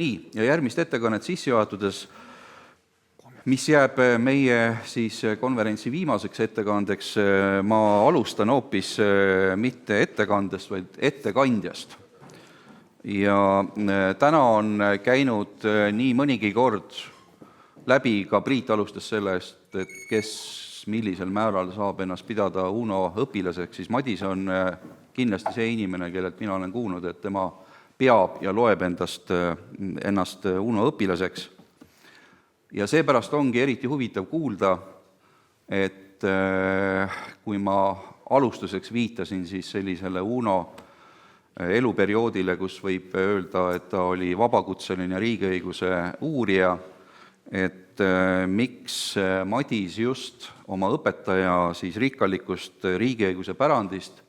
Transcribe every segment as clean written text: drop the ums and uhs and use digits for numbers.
Nii, ja järgmist ettekannet sissejuhatades, mis jääb meie siis konverentsi viimaseks ettekandeks, ma alustan hoopis mitte ettekandest, vaid ettekandjast. Ja täna on käinud nii mõnigi kord läbi, ka Priit alustas sellest, et kes millisel määral saab ennast pidada UNO õpilaseks, siis Madis on kindlasti see inimene, kellelt mina olen kuulnud, et tema peab ja loeb ennast UNO õpilaseks. Ja seepärast ongi eriti huvitav kuulda, et kui ma alustuseks viitasin siis sellisele UNO eluperioodile, kus võib öelda, et ta oli vabakutseline riigiõiguse uurija, et miks Madis just oma õpetaja siis rikkalikust riigiõiguse pärandist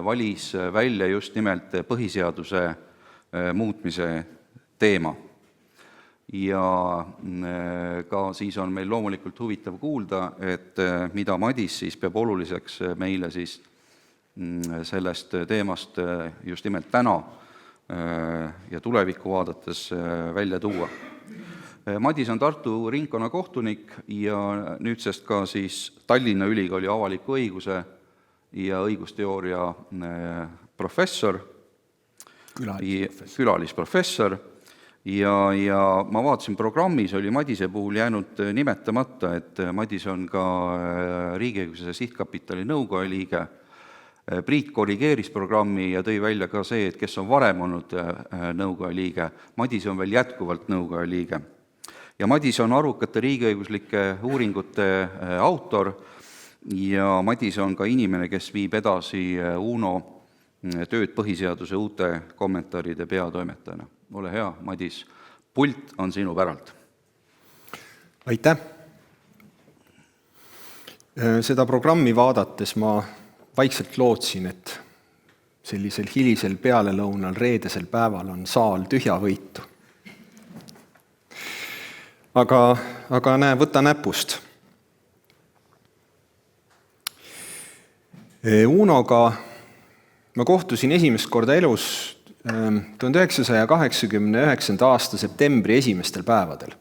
valis välja just nimelt põhiseaduse muutmise teema. Ja ka siis on meil loomulikult huvitav kuulda, et mida Madis siis peab oluliseks meile siis sellest teemast just nimelt täna ja tulevikku vaadates välja tuua. Madis on Tartu ringkonnakohtunik ja nüüdsest ka siis Tallinna Ülikooli avaliku õiguse ja õigusteooria professor, külalisprofessor ja ma vaatasin programmis, oli Madise puhul jäänud nimetamata, et Madis on ka riigiõiguse sihtkapitali nõukoja liige. Priit korrigeeris programmi ja tõi välja ka see, et kes on varem olnud nõukoja liige. Madis on veel jätkuvalt nõukoja liige. Ja Madis on arvukate riigiõiguslike uuringute autor ja Madis on ka inimene, kes viib edasi UNO tööd põhiseaduse uute kommentaaride peatoimetajana. Ole hea, Madis, pult on sinu päralt. Aitäh! Seda programmi vaadates ma vaikselt lootsin, et sellisel hilisel pealelõunal reedesel päeval on saal tühjavõitu. Aga näe, võta näpust. UNOga ma kohtusin esimest korda elus 1989. aasta septembri esimestel päevadel.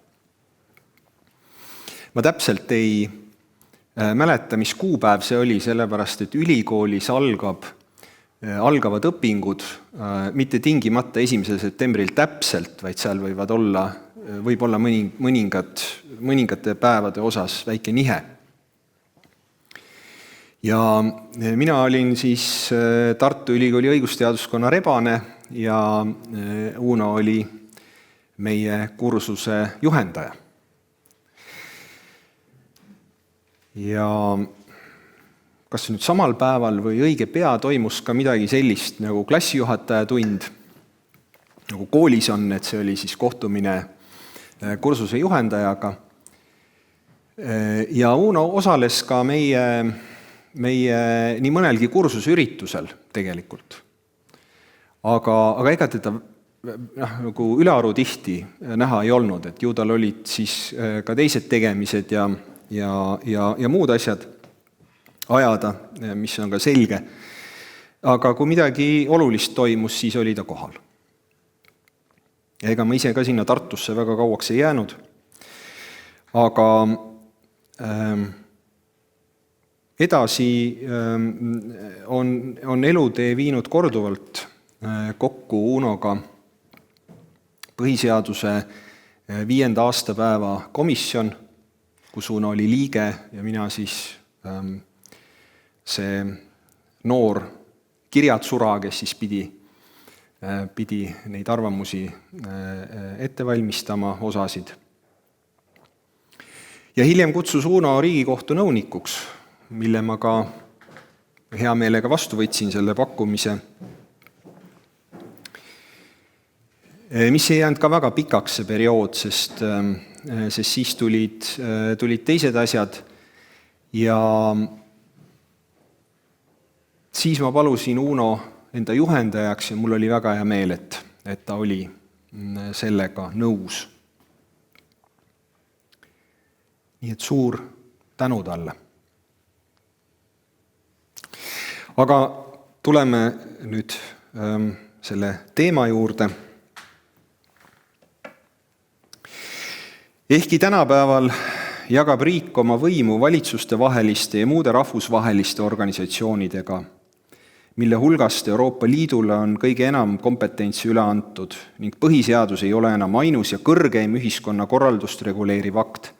Ma täpselt ei mäleta, mis kuupäev see oli, sellepärast, et ülikoolis algavad õpingud mitte tingimata 1. septembril täpselt, vaid seal võib olla mõningate päevade osas väike nihe. Ja mina olin siis Tartu Ülikooli õigusteaduskonna rebane ja UNO oli meie kursuse juhendaja. Ja kas nüüd samal päeval või õige pea toimus ka midagi sellist nagu klassijuhataja tund, nagu koolis on, et see oli siis kohtumine kursuse juhendajaga. Ja UNO osales ka meie nii mõnelgi kursusüritusel tegelikult. Aga ega teda nagu ülearu tihti näha ei olnud, et ju tal olid siis ka teised tegemised ja muud asjad ajada, mis on ka selge. Aga kui midagi olulist toimus, siis oli ta kohal. Ega ma ise ka sinna Tartusse väga kauaks ei jäänud, aga edasi on elutee viinud korduvalt kokku UNOga põhiseaduse 5. aastapäeva komisjon, kus UNO oli liige ja mina siis see noor kirjatsura, kes siis pidi neid arvamusi ette valmistama osasid. Ja hiljem kutsus UNO Riigikohtu nõunikuks, mille ma ka hea meelega vastu võtsin selle pakkumise, mis ei jäänud ka väga pikaks see periood, sest siis tulid teised asjad ja siis ma palusin UNO enda juhendajaks ja mul oli väga hea meel, et ta oli sellega nõus. Nii et suur tänu talle. Aga tuleme nüüd selle teema juurde. Ehkki tänapäeval jagab riik oma võimu valitsustevaheliste ja muude rahvusvaheliste organisatsioonidega, mille hulgast Euroopa Liidule on kõige enam kompetentsi üle antud ning põhiseadus ei ole enam ainus ja kõrgeim ühiskonna korraldust reguleeriv akt,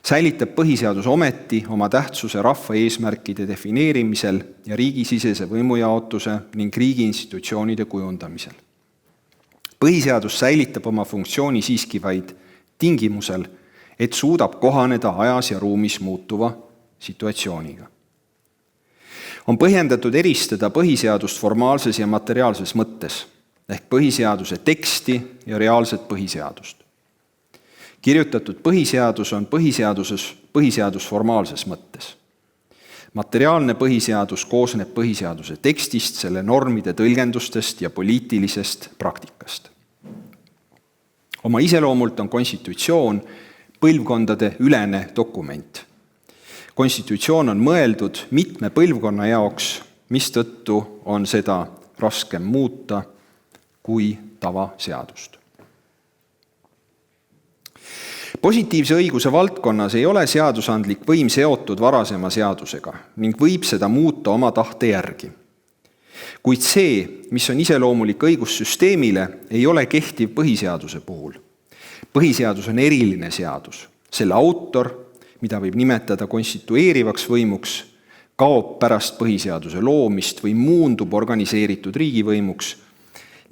säilitab põhiseadus ometi oma tähtsuse rahva eesmärkide defineerimisel ja riigisisese võimujaotuse ning riigi institutsioonide kujundamisel. Põhiseadus säilitab oma funktsiooni siiski vaid tingimusel, et suudab kohaneda ajas ja ruumis muutuva situatsiooniga. On põhjendatud eristada põhiseadust formaalses ja materiaalses mõttes, ehk põhiseaduse teksti ja reaalset põhiseadust. Kirjutatud põhiseadus on põhiseadus formaalses mõttes. Materiaalne põhiseadus koosneb põhiseaduse tekstist, selle normide tõlgendustest ja poliitilisest praktikast. Oma iseloomult on konstitutsioon põlvkondade ülene dokument. Konstitutsioon on mõeldud mitme põlvkonna jaoks, mistõttu on seda raskem muuta kui tavaseadust. Positiivse õiguse valdkonnas ei ole seadusandlik võim seotud varasema seadusega ning võib seda muuta oma tahte järgi. Kuid see, mis on iseloomulik õigussüsteemile, ei ole kehtiv põhiseaduse puhul. Põhiseadus on eriline seadus. Selle autor, mida võib nimetada konstitueerivaks võimuks, kaob pärast põhiseaduse loomist või muundub organiseeritud riigivõimuks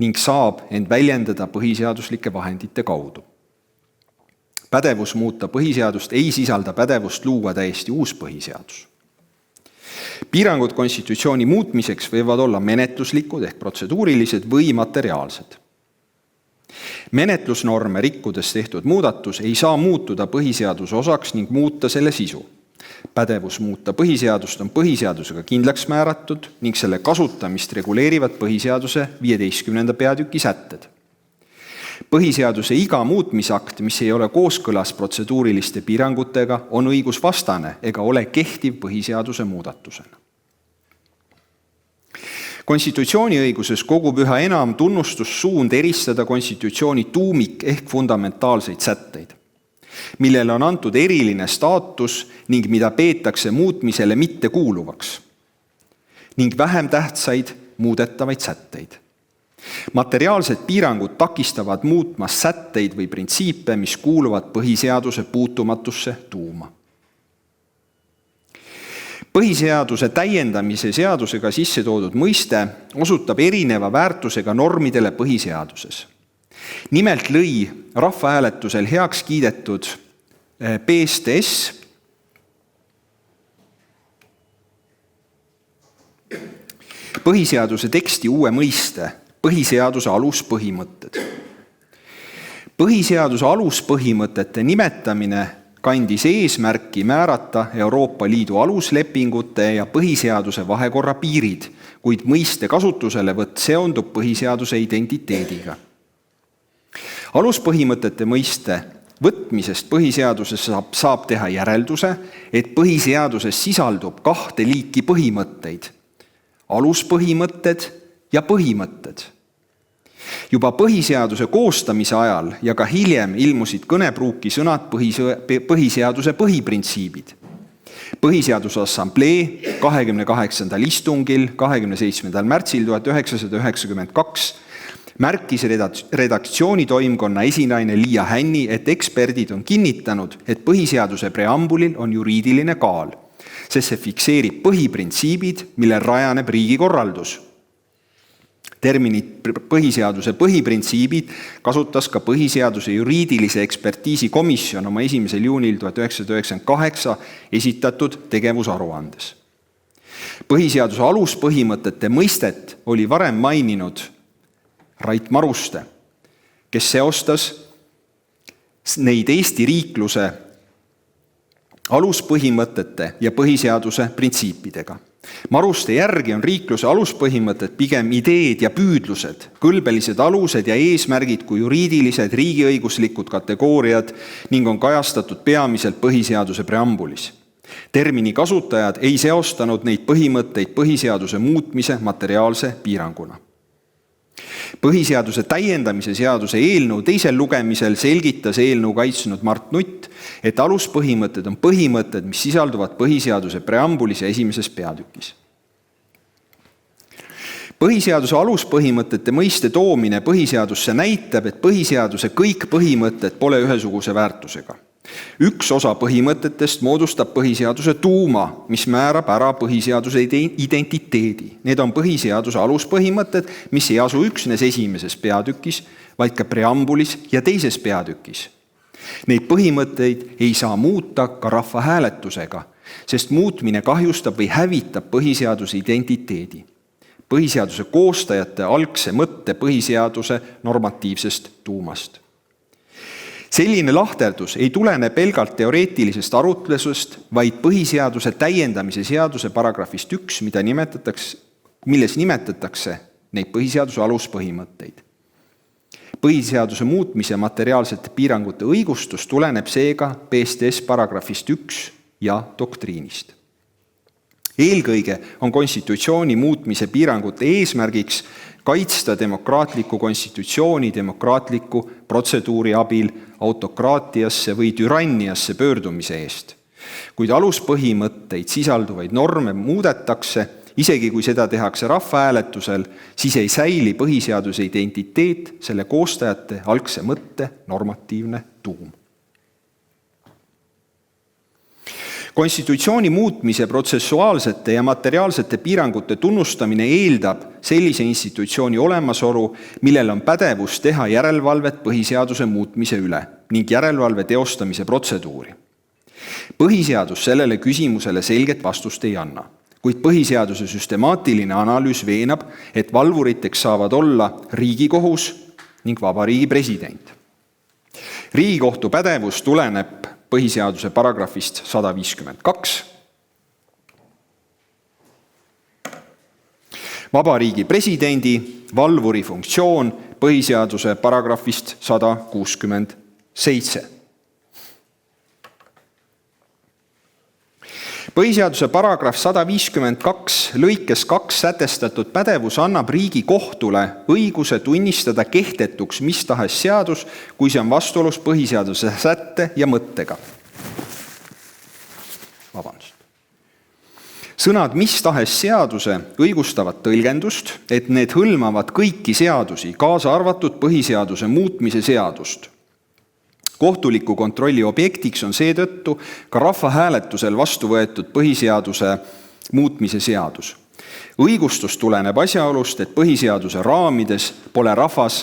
ning saab end väljendada põhiseaduslike vahendite kaudu. Pädevus muuta põhiseadust ei sisalda pädevust luua täiesti uus põhiseadus. Piirangud konstitutsiooni muutmiseks võivad olla menetluslikud ehk protseduurilised või materiaalsed. Menetlusnorme rikkudes tehtud muudatus ei saa muutuda põhiseaduse osaks ning muuta selle sisu. Pädevus muuta põhiseadust on põhiseadusega kindlaks määratud ning selle kasutamist reguleerivad põhiseaduse 15. peatüki sätted. Põhiseaduse iga muutmisakt, mis ei ole kooskõlas protseduuriliste piirangutega, on õigusvastane ega ole kehtiv põhiseaduse muudatusena. Konstitutsiooniõiguses kogub üha enam tunnustussuund eristada konstitutsiooni tuumik ehk fundamentaalseid sätteid, millele on antud eriline staatus ning mida peetakse muutmisele mittekuuluvaks, ning vähem tähtsaid muudetavaid sätteid. Materiaalsed piirangud takistavad muutmas sätteid või printsiipe, mis kuuluvad põhiseaduse puutumatusse tuuma. Põhiseaduse täiendamise seadusega sisse toodud mõiste osutab erineva väärtusega normidele põhiseaduses. Nimelt lõi rahvahääletusel heaks kiidetud PSTS põhiseaduse teksti uue mõiste, põhiseaduse aluspõhimõtted. Põhiseaduse aluspõhimõtete nimetamine kandis eesmärki määrata Euroopa Liidu aluslepingute ja põhiseaduse vahekorra piirid, kuid mõiste kasutuselevõtt seondub põhiseaduse identiteediga. Aluspõhimõtete mõiste võtmisest põhiseaduses saab teha järelduse, et põhiseaduses sisaldub kahte liiki põhimõtteid, aluspõhimõtted ja põhimõtted. Juba põhiseaduse koostamise ajal ja ka hiljem ilmusid kõnepruuki sõnad põhiseaduse põhiprintsiibid. Põhiseaduse Assamblee 28. istungil 27. märtsil 1992 märkis redaktsioonitoimkonna esinaine Liia Hänni, et eksperdid on kinnitanud, et põhiseaduse preambulil on juriidiline kaal, sest see fikseerib põhiprintsiibid, millel rajaneb riigikorraldus. Terminit põhiseaduse põhiprintsiibid kasutas ka põhiseaduse juriidilise ekspertiisi komisjon oma 1. juunil 1998 esitatud tegevusaruandes. Põhiseaduse aluspõhimõtete mõistet oli varem maininud Rait Maruste, kes seostas neid Eesti riikluse aluspõhimõtete ja põhiseaduse printsiipidega. Maruste järgi on riikluse aluspõhimõtted pigem ideed ja püüdlused, kõlbelised alused ja eesmärgid kui juriidilised riigiõiguslikud kategooriad ning on kajastatud peamiselt põhiseaduse preambulis. Termini kasutajad ei seostanud neid põhimõtteid põhiseaduse muutmise materiaalse piiranguna. Põhiseaduse täiendamise seaduse eelnõu teisel lugemisel selgitas eelnõu kaitsnud Mart Nutt, et aluspõhimõtted on põhimõtted, mis sisalduvad põhiseaduse preambulis ja esimeses peatükis. Põhiseaduse aluspõhimõtete mõiste toomine põhiseadusse näitab, et põhiseaduse kõik põhimõtted pole ühesuguse väärtusega. Üks osa põhimõtetest moodustab põhiseaduse tuuma, mis määrab ära põhiseaduse identiteedi. Need on põhiseaduse aluspõhimõtted, mis ei asu üksnes esimeses peatükis, vaid ka preambulis ja teises peatükis. Neid põhimõtteid ei saa muuta ka rahvahääletusega, sest muutmine kahjustab või hävitab põhiseaduse identiteedi. Põhiseaduse koostajate algse mõtte põhiseaduse normatiivsest tuumast. Selline lahterdus ei tulene pelgalt teoreetilisest arutlusest, vaid põhiseaduse täiendamise seaduse paragrahvist 1, milles nimetatakse neid põhiseaduse aluspõhimõtteid. Põhiseaduse muutmise materiaalsete piirangute õigustus tuleneb seega PSTS paragrahvist 1 ja doktriinist. Eelkõige on konstitutsiooni muutmise piirangute eesmärgiks kaitsta demokraatliku konstitutsiooni demokraatliku protseduuri abil autokraatiasse või türanniasse pöördumise eest. Kuid aluspõhimõtteid sisalduvaid norme muudetakse, isegi kui seda tehakse rahvahääletusel, siis ei säili põhiseaduse identiteet, selle koostajate algse mõtte normatiivne tuum. Konstitutsiooni muutmise protsessuaalsete ja materiaalsete piirangute tunnustamine eeldab sellise institutsiooni olemasolu, millel on pädevus teha järelevalvet põhiseaduse muutmise üle ning järelevalve teostamise protseduuri. Põhiseadus sellele küsimusele selget vastust ei anna, kuid põhiseaduse süstemaatiline analüüs veenab, et valvuriteks saavad olla Riigikohus ning Vabariigi president. Riigikohtu pädevus tuleneb põhiseaduse paragrahvist 152. Vabariigi presidendi valvuri funktsioon põhiseaduse paragrahvist 167. Põhiseaduse paragrahv 152 lõikes 2 sätestatud pädevus annab Riigikohtule õiguse tunnistada kehtetuks mis tahes seadus, kui see on vastuolus põhiseaduse sätte ja mõttega. Sõnad mis tahes seaduse õigustavad tõlgendust, et need hõlmavad kõiki seadusi, kaasa arvatud põhiseaduse muutmise seadust. Kohtuliku kontrolli objektiks on seetõttu ka rahvahääletusel vastu võetud põhiseaduse muutmise seadus. Õigustus tuleneb asjaolust, et põhiseaduse raamides pole rahvas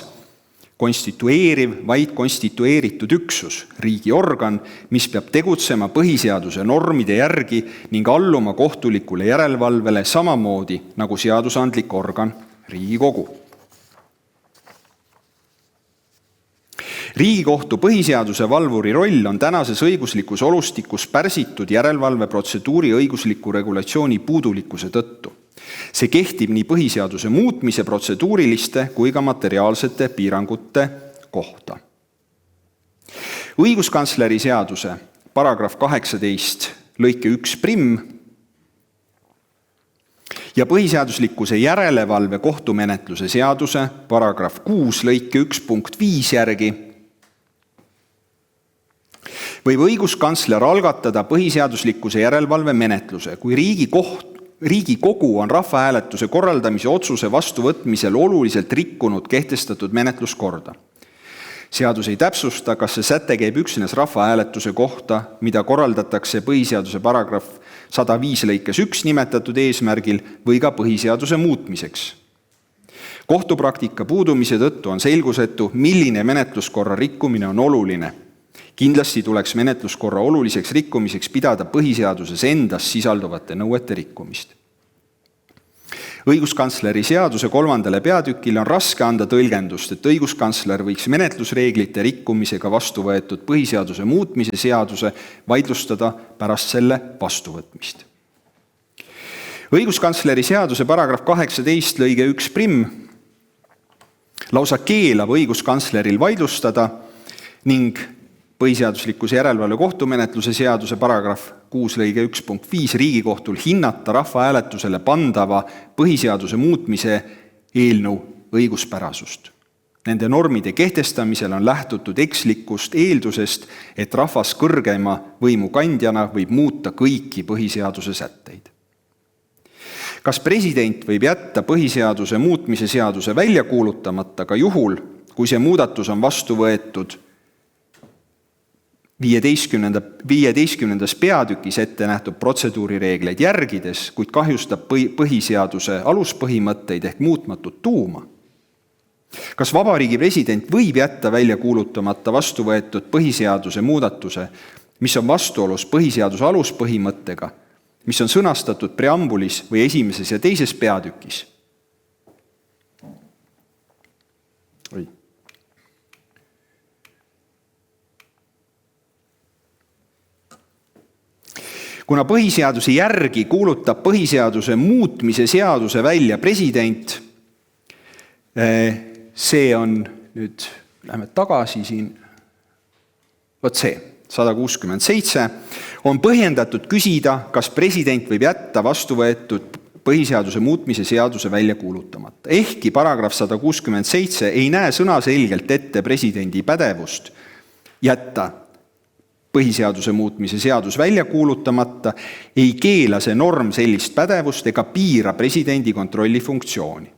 konstitueeriv, vaid konstitueeritud üksus, riigiorgan, mis peab tegutsema põhiseaduse normide järgi ning alluma kohtulikule järelevalvele samamoodi nagu seadusandlik organ Riigikogu. Riigikohtu põhiseaduse valvuri roll on tänases õiguslikus olustikus pärsitud järelevalveprotseduuri õigusliku regulatsiooni puudulikkuse tõttu. See kehtib nii põhiseaduse muutmise protseduuriliste kui ka materiaalsete piirangute kohta. Õiguskantsleri seaduse paragrahv 18 lõike 1 ja põhiseaduslikkuse järelevalve kohtumenetluse seaduse paragrahv 6 lõike 1 punkt 5 järgi võib õiguskantsler algatada põhiseaduslikkuse järelevalve menetluse, kui Riigikogu on rahvahääletuse korraldamise otsuse vastuvõtmisel oluliselt rikkunud kehtestatud menetluskorda. Seadus ei täpsusta, kas see säte käib üksnes rahvahääletuse kohta, mida korraldatakse põhiseaduse paragrahv 105 lõikes 1 nimetatud eesmärgil või ka põhiseaduse muutmiseks. Kohtupraktika puudumise tõttu on selgusetu, milline menetluskorra rikkumine on oluline. Kindlasti tuleks menetluskorra oluliseks rikkumiseks pidada põhiseaduses endas sisalduvate nõuete rikkumist. Õiguskantsleri seaduse 3. peatükil on raske anda tõlgendust, et õiguskantsler võiks menetlusreeglite rikkumisega vastu võetud põhiseaduse muutmise seaduse vaidlustada pärast selle vastuvõtmist. Õiguskantsleri seaduse paragrahv 18 lõige 1 lausa keelab õiguskantsleril vaidlustada ning põhiseaduslikkuse järelevalve kohtumenetluse seaduse paragrahv 6 lõige 1 punkt 5 Riigikohtul hinnata rahvahääletusele pandava põhiseaduse muutmise eelnõu õiguspärasust. Nende normide kehtestamisel on lähtutud ekslikust eeldusest, et rahvas kõrgeima võimu kandjana võib muuta kõiki põhiseaduse sätteid. Kas president võib jätta põhiseaduse muutmise seaduse välja kuulutamata ka juhul, kui see muudatus on vastu võetud 15. peatükis ette nähtud protseduurireegleid järgides, kuid kahjustab põhiseaduse aluspõhimõtteid ehk muutmatut tuuma? Kas Vabariigi president võib jätta välja kuulutamata vastu võetud põhiseaduse muudatuse, mis on vastuolus põhiseaduse aluspõhimõttega, mis on sõnastatud preambulis või 1. ja 2. peatükis? Kuna põhiseaduse järgi kuulutab põhiseaduse muutmise seaduse välja president, see on nüüd, lähme tagasi siin, vot see, 167, on põhjendatud küsida, kas president võib jätta vastu võetud põhiseaduse muutmise seaduse välja kuulutamata. Ehkki paragrahv 167 ei näe sõnaselgelt ette presidendi pädevust jätta põhiseaduse muutmise seadus välja kuulutamata, ei keela see norm sellist pädevust ega piira presidendi kontrolli funktsiooni.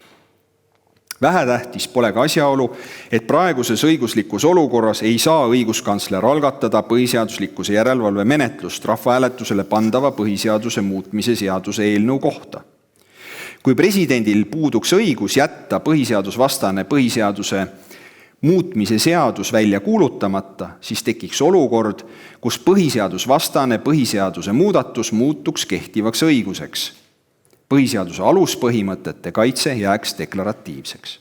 Vähetähtis pole ka asjaolu, et praeguses õiguslikus olukorras ei saa õiguskantsler algatada põhiseaduslikkuse järelevalve menetlust rahvahääletusele pandava põhiseaduse muutmise seaduse eelnõu kohta. Kui presidendil puuduks õigus jätta põhiseadusvastane põhiseaduse muutmise seadus välja kuulutamata, siis tekiks olukord, kus põhiseadusvastane põhiseaduse muudatus muutuks kehtivaks õiguseks. Põhiseaduse aluspõhimõtete kaitse jääks deklaratiivseks.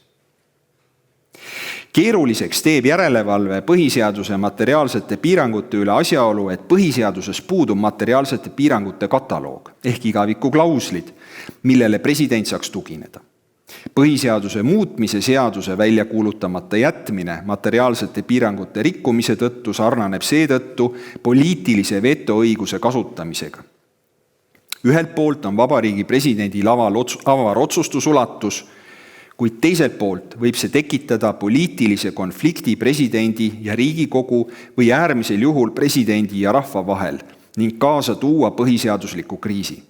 Keeruliseks teeb järelevalve põhiseaduse materiaalsete piirangute üle asjaolu, et põhiseaduses puudub materiaalsete piirangute kataloog ehk igavikuklauslid, millele president saaks tugineda. Põhiseaduse muutmise seaduse välja kuulutamata jätmine materiaalsete piirangute rikkumise tõttu sarnaneb seetõttu poliitilise vetoõiguse kasutamisega. Ühelt poolt on Vabariigi presidendil avar otsustusulatus, kuid teiselt poolt võib see tekitada poliitilise konflikti presidendi ja Riigikogu või äärmisel juhul presidendi ja rahva vahel ning kaasa tuua põhiseadusliku kriisi.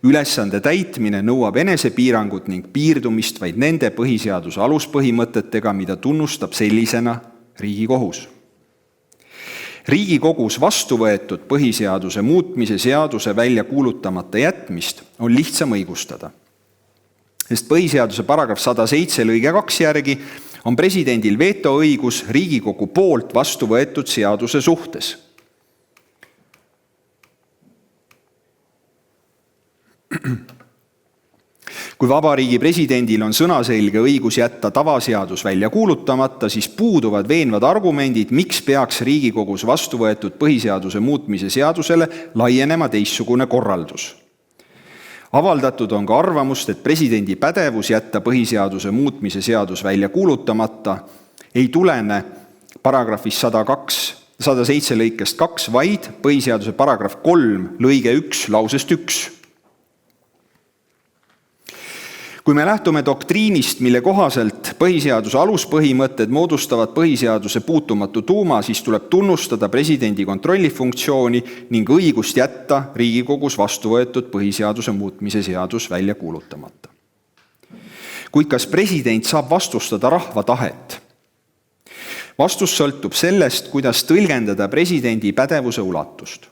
Ülesande täitmine nõuab enesepiirangut ning piirdumist vaid nende põhiseaduse aluspõhimõtetega, mida tunnustab sellisena Riigikohus. Riigikogus vastu võetud põhiseaduse muutmise seaduse välja kuulutamata jätmist on lihtsam õigustada, sest põhiseaduse paragrahv 107 lõige 2 järgi on presidendil vetoõigus Riigikogu poolt vastu võetud seaduse suhtes. Kui Vabariigi presidendil on sõnaselge õigus jätta tavaseadus välja kuulutamata, siis puuduvad veenvad argumendid, miks peaks Riigikogus vastu võetud põhiseaduse muutmise seadusele laienema teistsugune korraldus. Avaldatud on ka arvamust, et presidendi pädevus jätta põhiseaduse muutmise seadus välja kuulutamata ei tulene paragrahvis 107 lõikest 2, vaid põhiseaduse paragrahv 3 lõige 1 lausest 1. Kui me lähtume doktriinist, mille kohaselt põhiseaduse aluspõhimõtted moodustavad põhiseaduse puutumatu tuuma, siis tuleb tunnustada presidendi kontrollifunktsiooni ning õigust jätta Riigikogus vastu võetud põhiseaduse muutmise seadus välja kuulutamata. Kuid kas president saab vastustada rahva tahet? Vastus sõltub sellest, kuidas tõlgendada presidendi pädevuse ulatust.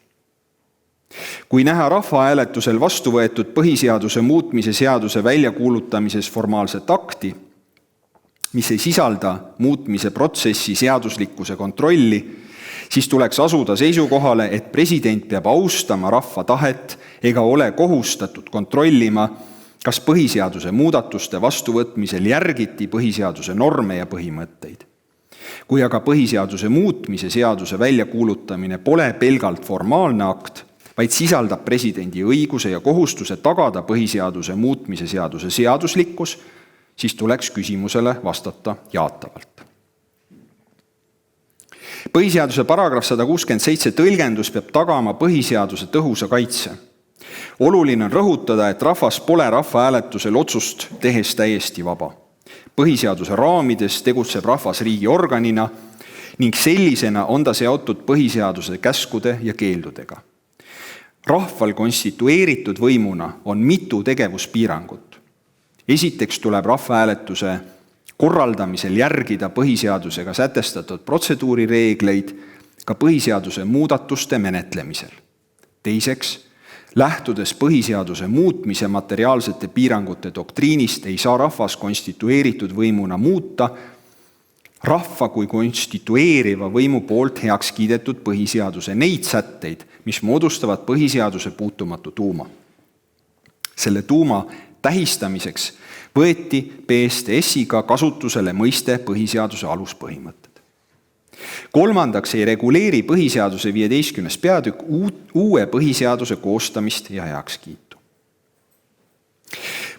Kui näha rahvahääletusel vastu võetud põhiseaduse muutmise seaduse väljakuulutamises formaalset akti, mis ei sisalda muutmise protsessi seaduslikkuse kontrolli, siis tuleks asuda seisukohale, et president peab austama rahva tahet ega ole kohustatud kontrollima, kas põhiseaduse muudatuste vastuvõtmisel järgiti põhiseaduse norme ja põhimõtteid. Kui aga põhiseaduse muutmise seaduse väljakuulutamine pole pelgalt formaalne akt, vaid sisaldab presidendi õiguse ja kohustuse tagada põhiseaduse muutmise seaduse seaduslikkus, siis tuleks küsimusele vastata jaatavalt. Põhiseaduse paragrahv 167 tõlgendus peab tagama põhiseaduse tõhusa kaitse. Oluline on rõhutada, et rahvas pole rahvahääletusel otsust tehes täiesti vaba. Põhiseaduse raamides tegutseb rahvas riigi organina ning sellisena on ta seotud põhiseaduse käskude ja keeldudega. Rahval konstitueeritud võimuna on mitu tegevuspiirangut. Esiteks tuleb rahvahääletuse korraldamisel järgida põhiseadusega sätestatud protseduurireegleid ka põhiseaduse muudatuste menetlemisel. Teiseks, lähtudes põhiseaduse muutmise materiaalsete piirangute doktriinist, ei saa rahvas konstitueeritud võimuna muuta rahva kui konstitueeriva võimu poolt heaks kiidetud põhiseaduse neid sätteid, mis moodustavad põhiseaduse puutumatu tuuma. Selle tuuma tähistamiseks võeti PSTS-iga kasutusele mõiste põhiseaduse aluspõhimõtted. Kolmandaks ei reguleeri põhiseaduse 15. peatükk uue põhiseaduse koostamist ja heakskiitu.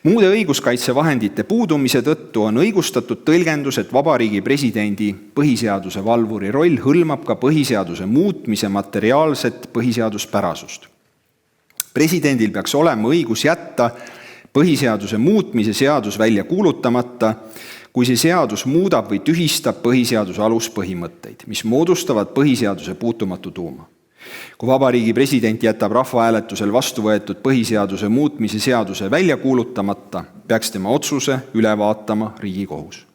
Muude õiguskaitsevahendite puudumise tõttu on õigustatud tõlgendus, et Vabariigi Presidendi põhiseaduse valvuri roll hõlmab ka põhiseaduse muutmise materiaalset põhiseaduspärasust. Presidendil peaks olema õigus jätta põhiseaduse muutmise seadus välja kuulutamata, kui see seadus muudab või tühistab põhiseaduse aluspõhimõtteid, mis moodustavad põhiseaduse puutumatu tuuma. Kui Vabariigi President jätab rahvahääletusel vastu võetud põhiseaduse muutmise seaduse välja kuulutamata, peaks tema otsuse üle vaatama Riigikohus.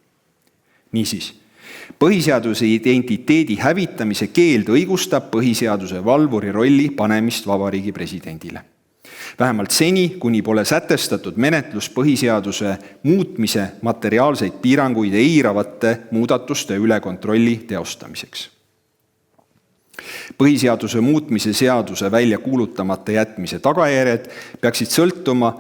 Niisiis, põhiseaduse identiteedi hävitamise keeld õigustab põhiseaduse valvuri rolli panemist Vabariigi Presidendile. Vähemalt seni, kuni pole sätestatud menetlus põhiseaduse muutmise materiaalseid piiranguid eiravate muudatuste üle kontrolli teostamiseks. Põhiseaduse muutmise seaduse välja kuulutamata jätmise tagajärjed peaksid sõltuma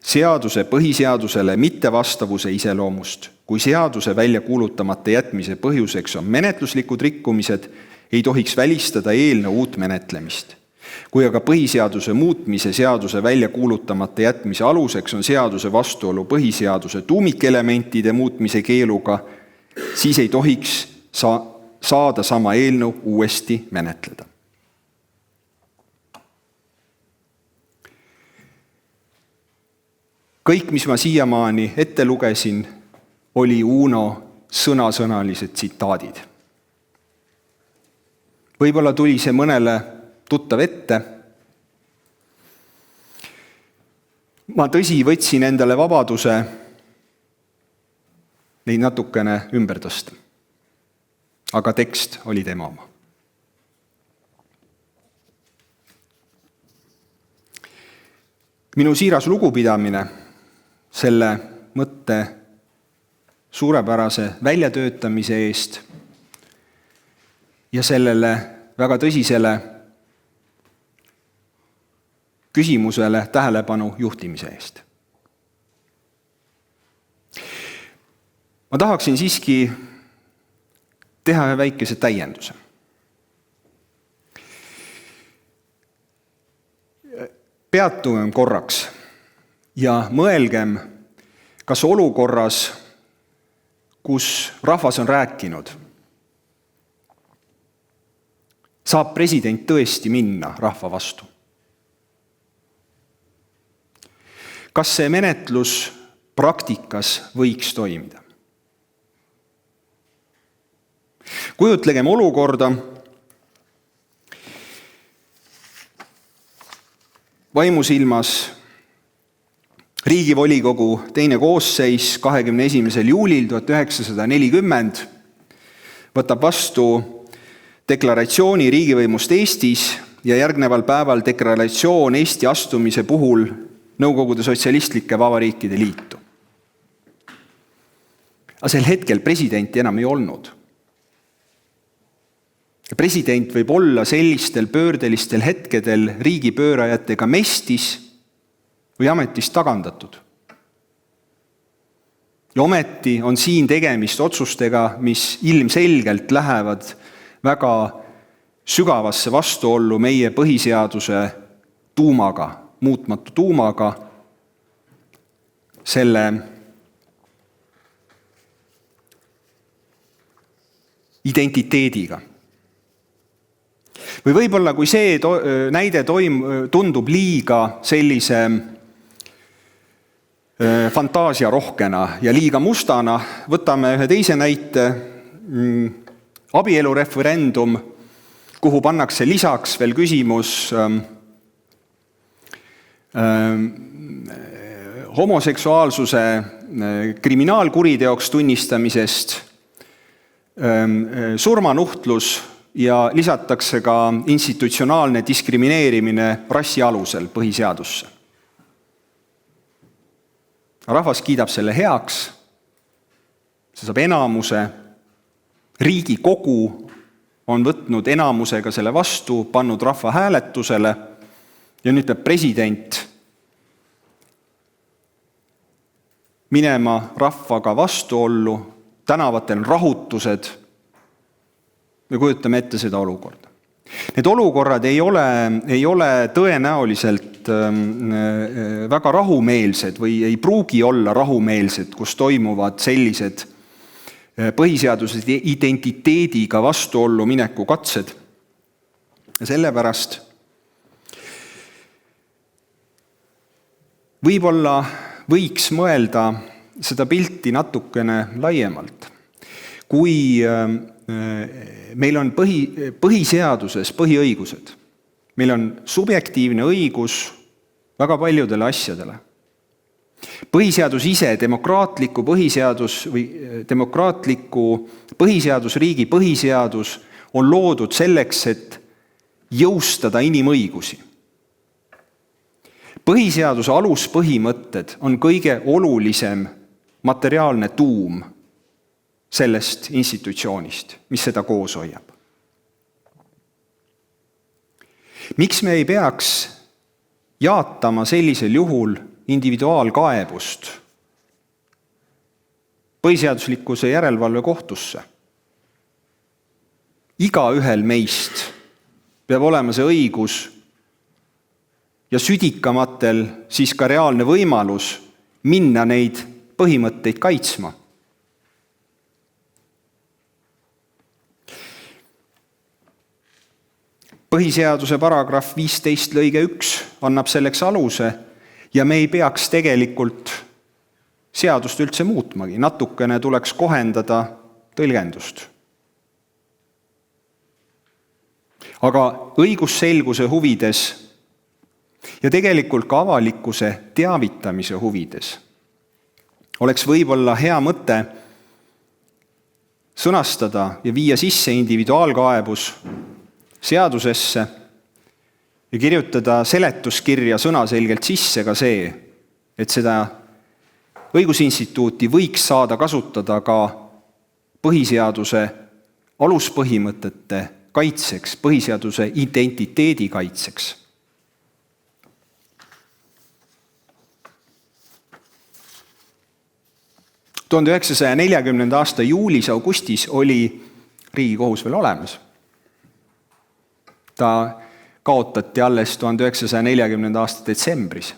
seaduse põhiseadusele mittevastavuse iseloomust. Kui seaduse välja kuulutamata jätmise põhjuseks on menetluslikud rikkumised, ei tohiks välistada eelnõu uut menetlemist. Kui aga põhiseaduse muutmise seaduse välja kuulutamata jätmise aluseks on seaduse vastuolu põhiseaduse tuumikelementide muutmise keeluga, siis ei tohiks saada sama eelnõu uuesti menetleda. Kõik, mis ma siiamaani ette lugesin, oli Uno sõnasõnalised tsitaadid. Võib-olla tuli see mõnele tuttav ette. Ma tõsi võtsin endale vabaduse neid natukene ümber tõsta. Aga tekst oli tema oma. Minu siiras lugupidamine selle mõtte suurepärase väljatöötamise eest ja sellele väga tõsisele küsimusele tähelepanu juhtimise eest. Ma tahaksin siiski teha ühe väikese täienduse. Peatugem korraks ja mõelgem, kas olukorras, kus rahvas on rääkinud, saab president tõesti minna rahva vastu. Kas see menetlus praktikas võiks toimida? Kujutlegem olukorda, vaimusilmas Riigivolikogu teine koosseis 21. juulil 1940 võtab vastu deklaratsiooni riigivõimust Eestis ja järgneval päeval deklaratsioon Eesti astumise puhul Nõukogude Sotsialistlike Vabariikide Liitu. Aga sel hetkel presidenti enam ei olnud. President võib olla sellistel pöördelistel hetkedel riigipöörajatega mestis või ametist tagandatud. Ja ometi on siin tegemist otsustega, mis ilmselgelt lähevad väga sügavasse vastuollu meie põhiseaduse tuumaga, muutmatu tuumaga, selle identiteediga. Või võib-olla, kui see näide tundub liiga sellise fantaasiarohkena ja liiga mustana. Võtame ühe teise näite, abielureferendum, kuhu pannakse lisaks veel küsimus homoseksuaalsuse kriminaalkuriteoks tunnistamisest, surmanuhtlus ja lisatakse ka institutsionaalne diskrimineerimine rassi alusel põhiseadusse. Rahvas kiidab selle heaks, see saab enamuse, Riigikogu on võtnud enamusega selle vastu, pannud rahva hääletusele ja nüüd peab president minema rahvaga vastuollu, tänavatel rahutused. Me kujutame ette seda olukorda. Need olukorrad ei ole tõenäoliselt väga rahumeelsed või ei pruugi olla rahumeelsed, kus toimuvad sellised põhiseaduse identiteediga vastuollu mineku katsed. Ja sellepärast võib-olla võiks mõelda seda pilti natukene laiemalt. Kui meil on põhiseaduses põhiõigused, meil on subjektiivne õigus väga paljudele asjadele. Põhiseadus ise, demokraatliku põhiseadusriigi põhiseadus on loodud selleks, et jõustada inimõigusi. Põhiseaduse aluspõhimõtted on kõige olulisem materiaalne tuum sellest institutsioonist, mis seda koos hoiab. Miks me ei peaks jaatama sellisel juhul individuaalkaebust põhiseaduslikkuse järelevalve kohtusse? Igaühel meist peab olema see õigus ja südikamatel siis ka reaalne võimalus minna neid põhimõtteid kaitsma. Põhiseaduse paragrahv 15 lõige 1 annab selleks aluse ja me ei peaks tegelikult seadust üldse muutmagi. Natukene tuleks kohendada tõlgendust. Aga õigusselguse huvides ja tegelikult ka avalikkuse teavitamise huvides oleks võib-olla hea mõte sõnastada ja viia sisse individuaalkaebus seadusesse ja kirjutada seletuskirja sõnaselgelt sisse ka see, et seda õigusinstituuti võiks saada kasutada ka põhiseaduse aluspõhimõtete kaitseks, põhiseaduse identiteedi kaitseks. – 1940. aasta juulis-augustis oli Riigikohus veel olemas. Ta kaotati alles 1940. aasta detsembris.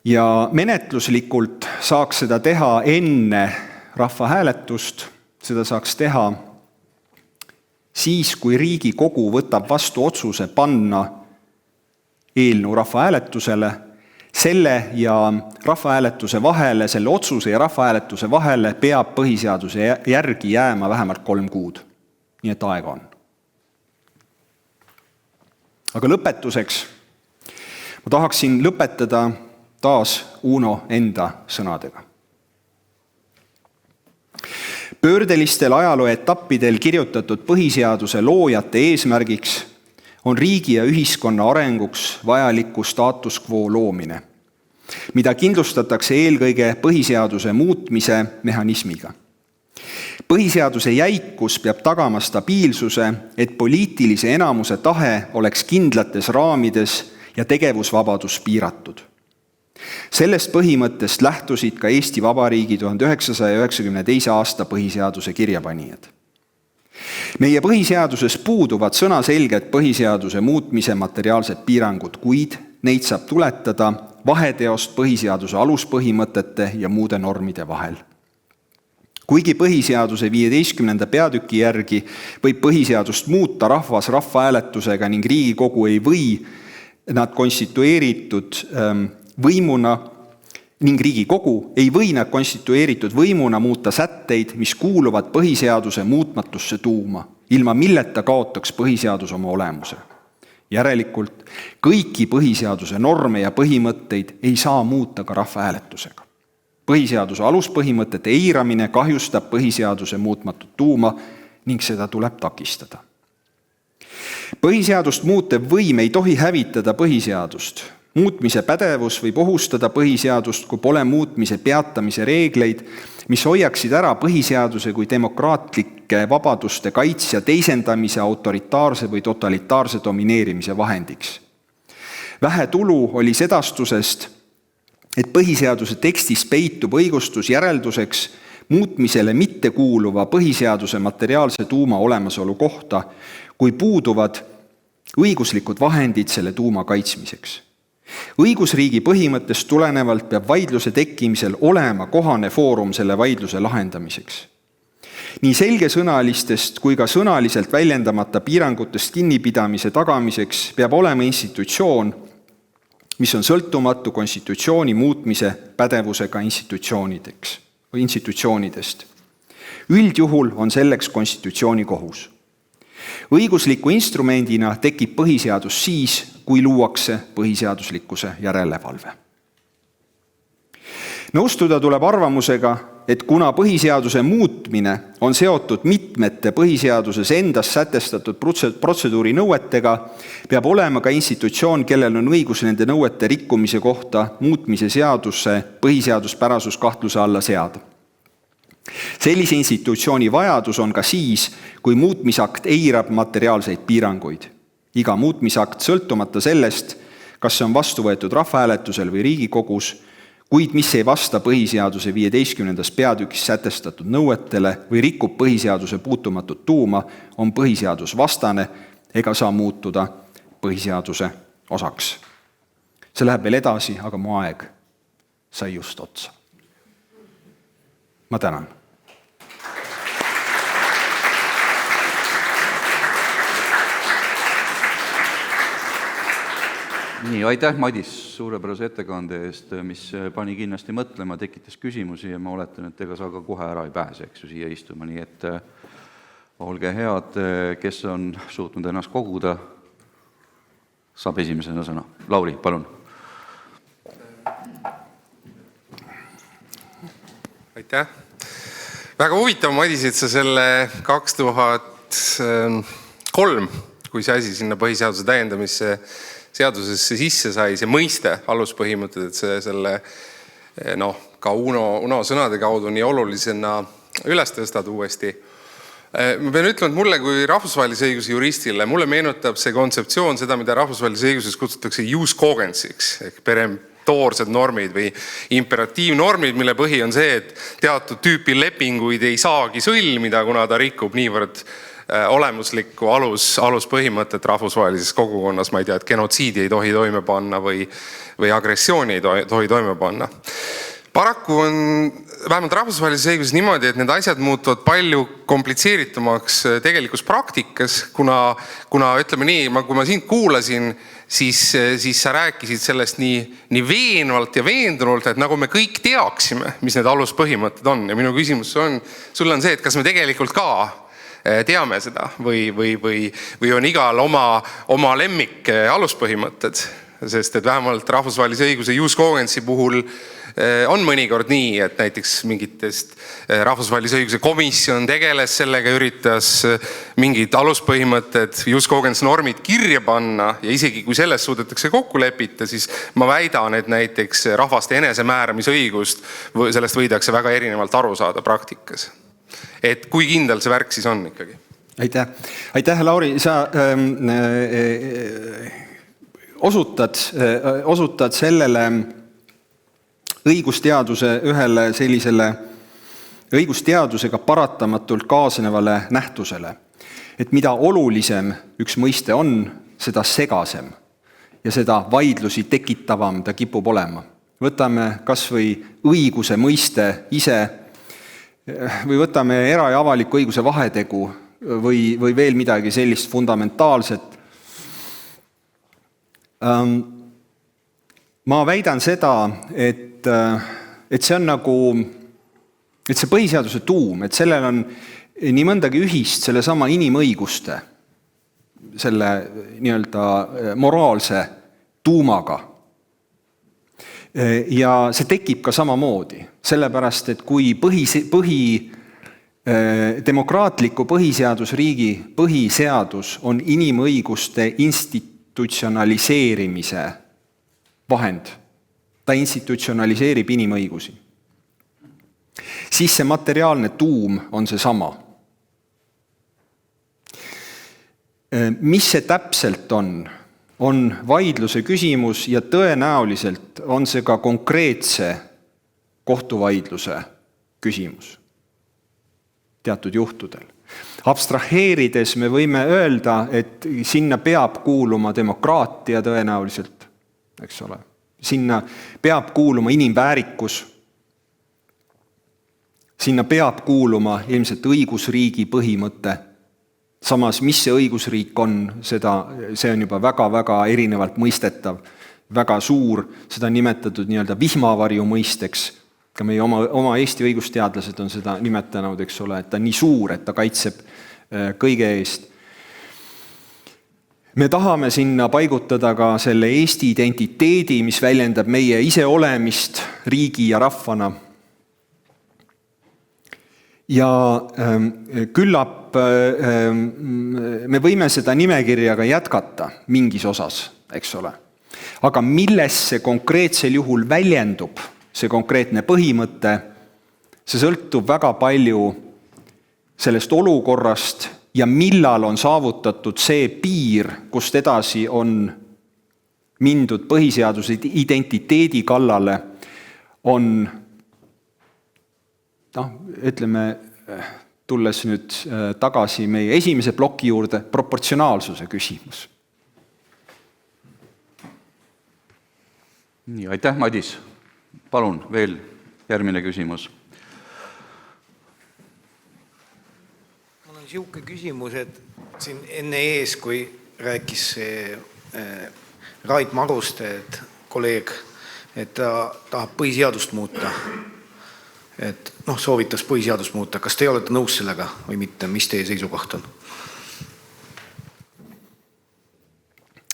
Ja menetluslikult saaks seda teha enne rahvahääletust, seda saaks teha siis, kui Riigikogu võtab vastu otsuse panna eelnõu rahvahääletusele, selle ja rahvahääletuse vahele, selle otsuse ja rahvahääletuse vahele peab põhiseaduse järgi jääma vähemalt 3 kuud. Nii et aega on. Aga lõpetuseks ma tahaksin lõpetada taas Uno enda sõnadega. Pöördelistel ajalooetappidel kirjutatud põhiseaduse loojate eesmärgiks on riigi ja ühiskonna arenguks vajaliku status quo loomine, mida kindlustatakse eelkõige põhiseaduse muutmise mehhanismiga. Põhiseaduse jäikus peab tagama stabiilsuse, et poliitilise enamuse tahe oleks kindlates raamides ja tegevusvabadus piiratud. Sellest põhimõttest lähtusid ka Eesti Vabariigi 1992. aasta põhiseaduse kirjapanijad. Meie põhiseaduses puuduvad sõnaselged põhiseaduse muutmise materiaalsed piirangud, kuid neid saab tuletada vaheteost põhiseaduse aluspõhimõtete ja muude normide vahel. Kuigi põhiseaduse 15. peatüki järgi võib põhiseadust muuta rahvas rahvahääletusega ning Riigikogu ei või nad konstitueeritud võimuna muuta sätteid, mis kuuluvad põhiseaduse muutmatusse tuuma, ilma milleta kaotaks põhiseadus oma olemuse. Järelikult kõiki põhiseaduse norme ja põhimõtteid ei saa muuta ka rahvahääletusega. Põhiseaduse aluspõhimõtete eiramine kahjustab põhiseaduse muutmatut tuuma ning seda tuleb takistada. Põhiseadust muutev võim ei tohi hävitada põhiseadust. Muutmise pädevus võib ohustada põhiseadust, kui pole muutmise peatamise reegleid, mis hoiaksid ära põhiseaduse kui demokraatlike vabaduste kaitsja teisendamise autoritaarse või totalitaarse domineerimise vahendiks. Vähe tulu oli sedastusest, et põhiseaduse tekstis peitub õigustus järelduseks muutmisele mittekuuluva põhiseaduse materiaalse tuuma olemasolu kohta, kui puuduvad õiguslikud vahendid selle tuuma kaitsmiseks. Õigusriigi põhimõttest tulenevalt peab vaidluse tekkimisel olema kohane foorum selle vaidluse lahendamiseks. Nii selgesõnalistest kui ka sõnaliselt väljendamata piirangutest kinnipidamise tagamiseks peab olema institutsioon, mis on sõltumatu konstitutsiooni muutmise pädevusega institutsioonidest. Üldjuhul on selleks konstitutsioonikohus. Õigusliku instrumendina tekib põhiseadus siis, kui luuakse põhiseaduslikkuse järelevalve. Nõustuda tuleb arvamusega, et kuna põhiseaduse muutmine on seotud mitmete põhiseaduses endas sätestatud protseduuri nõuetega, peab olema ka institutsioon, kellel on õigus nende nõuete rikkumise kohta muutmise seaduse põhiseaduspärasus kahtluse alla seada. Sellise institutsiooni vajadus on ka siis, kui muutmisakt eirab materiaalseid piiranguid. Iga muutmisakt sõltumata sellest, kas see on vastu võetud rahvahääletusel või Riigikogus, kuid mis ei vasta põhiseaduse 15. peatükis sätestatud nõuetele või rikub põhiseaduse puutumatut tuuma, on põhiseadusvastane ega saa muutuda põhiseaduse osaks. See läheb veel edasi, aga mu aeg sai just otsa. Ma tänan. Nii, aitäh Madis suurepärase ettekande eest, mis pani kindlasti mõtlema, tekitas küsimusi ja ma oletan, et ega sa ka kohe ära ei pääse, eks ju, siia istuma, nii et olge head, kes on suutnud ennast koguda, saab esimesena sõna. Lauri, palun. Aitäh. Väga huvitav, Madis, et sa selle 2003, kui see asi sinna põhiseaduse täiendamisse seadusesse sisse sai, see mõiste, aluspõhimõtted, et see selle ka Uno sõnade kaudu nii olulisena üles tõstad uuesti. Ma pean ütlema, et mulle kui rahvusvahelise õiguse juristile, mulle meenutab see kontseptsioon seda, mida rahvusvahelise õiguses kutsutakse jus cogensiks ehk peremptoorsed normid või imperatiivnormid, mille põhi on see, et teatud tüüpi lepinguid ei saagi sõlmida, kuna ta rikub niivõrd olemuslikku aluspõhimõtet rahvusvahelises kogukonnas, ma ei tea, et genotsiidi ei tohi toime panna või agressiooni ei tohi toime panna. Paraku on vähemalt rahvusvahelises õiguses niimoodi, et need asjad muutuvad palju komplitseeritumaks tegelikus praktikas, kuna ütleme nii, kui ma sind kuulasin, siis sa rääkisid sellest nii veenvalt ja veendunult, et nagu me kõik teaksime, mis need aluspõhimõtted on. Ja minu küsimus sulle on see, et kas me tegelikult ka teame seda või on igal oma lemmik aluspõhimõtted, sest et vähemalt rahvusvahelise õiguse jus cogensi puhul on mõnikord nii, et näiteks mingitest rahvusvahelise õiguse komisjon tegeles sellega, üritas mingid aluspõhimõtted, jus cogens normid kirja panna ja isegi kui sellest suudetakse kokku lepita, siis ma väidan, et näiteks rahvaste enesemääramisõigust sellest võidakse väga erinevalt aru saada praktikas. Et kui kindel see värk siis on ikkagi? Aitäh, Lauri, sa osutad sellele ühele sellisele õigusteadusega paratamatult kaasnevale nähtusele, et mida olulisem üks mõiste on, seda segasem ja seda vaidlusi tekitavam ta kipub olema. Võtame kas või õiguse mõiste ise. või võtame era- ja avaliku õiguse vahetegu või veel midagi sellist fundamentaalset. Ma väidan seda, et see on nagu, et see põhiseaduse tuum, et sellel on nii mõndagi ühist selle sama inimõiguste, selle nii-öelda moraalse tuumaga. Ja see tekib ka samamoodi, sellepärast, et kui demokraatliku põhiseadusriigi põhiseadus on inimõiguste institutsionaliseerimise vahend, ta institutsionaliseerib inimõigusi, siis see materiaalne tuum on see sama. Mis see täpselt on vaidluse küsimus ja tõenäoliselt on see ka konkreetse kohtuvaidluse küsimus teatud juhtudel. Abstraheerides me võime öelda, et sinna peab kuuluma demokraatia tõenäoliselt, eks ole. Sinna peab kuuluma inimväärikus, sinna peab kuuluma ilmselt õigusriigi põhimõte. Samas, mis see õigusriik on, see on juba väga-väga erinevalt mõistetav, väga suur, seda on nimetatud nii-öelda vihmavarju mõisteks. Ka meie oma Eesti õigusteadlased on seda nimetanud, eks ole, et ta on nii suur, et ta kaitseb kõige eest. Me tahame sinna paigutada ka selle Eesti identiteedi, mis väljendab meie iseolemist riigi ja rahvana. Ja küllap me võime seda nimekirja ka jätkata mingis osas, eks ole. Aga milles see konkreetsel juhul väljendub, see konkreetne põhimõte, see sõltub väga palju sellest olukorrast ja millal on saavutatud see piir, kust edasi on mindud põhiseaduse identiteedi kallale, on ütleme, tulles nüüd tagasi meie esimese ploki juurde, proportsionaalsuse küsimus. Nii, aitäh, Madis. Palun veel järgmine küsimus. Mul on siuke küsimus, et siin enne ees, kui rääkis Rait Maruste, et kolleeg, et ta tahab põhiseadust muuta. Et soovitas põhiseadust muuta. Kas te olete nõus sellega või mitte? Mis teie seisukoht on?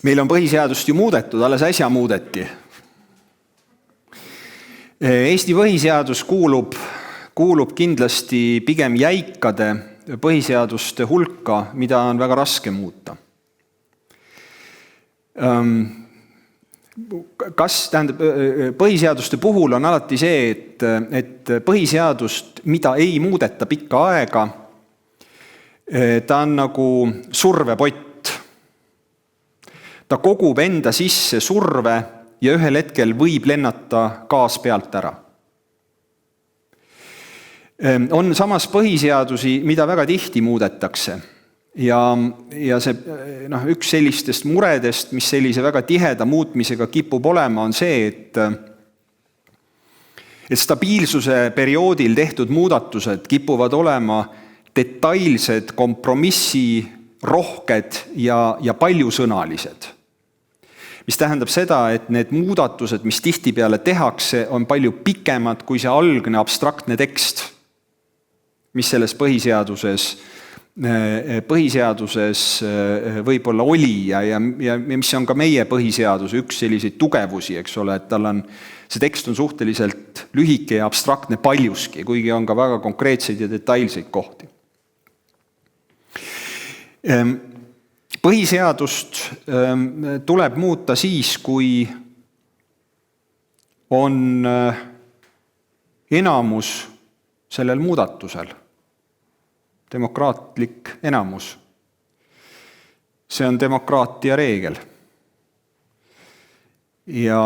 Meil on põhiseadust ju muudetud, alles äsja muudeti. Eesti põhiseadus kuulub kindlasti pigem jäikade põhiseaduste hulka, mida on väga raske muuta. Põhiseaduste puhul on alati see, et põhiseadust, mida ei muudeta pikka aega, ta on nagu survepott. Ta kogub enda sisse surve ja ühel hetkel võib lennata gaas pealt ära. On samas põhiseadusi, mida väga tihti muudetakse. Ja see, üks sellistest muredest, mis sellise väga tiheda muutmisega kipub olema, on see, et stabiilsuse perioodil tehtud muudatused kipuvad olema detailsed, kompromissi, rohked ja paljusõnalised. Mis tähendab seda, et need muudatused, mis tihtipeale tehakse, on palju pikemad kui see algne abstraktne tekst, mis selles põhiseaduses võib-olla oli ja mis on ka meie põhiseaduse üks selliseid tugevusi, eks ole, et see tekst on suhteliselt lühike ja abstraktne paljuski, kuigi on ka väga konkreetseid ja detailseid kohti. Põhiseadust tuleb muuta siis, kui on enamus sellel muudatusel, demokraatlik enamus. See on demokraatia reegel. Ja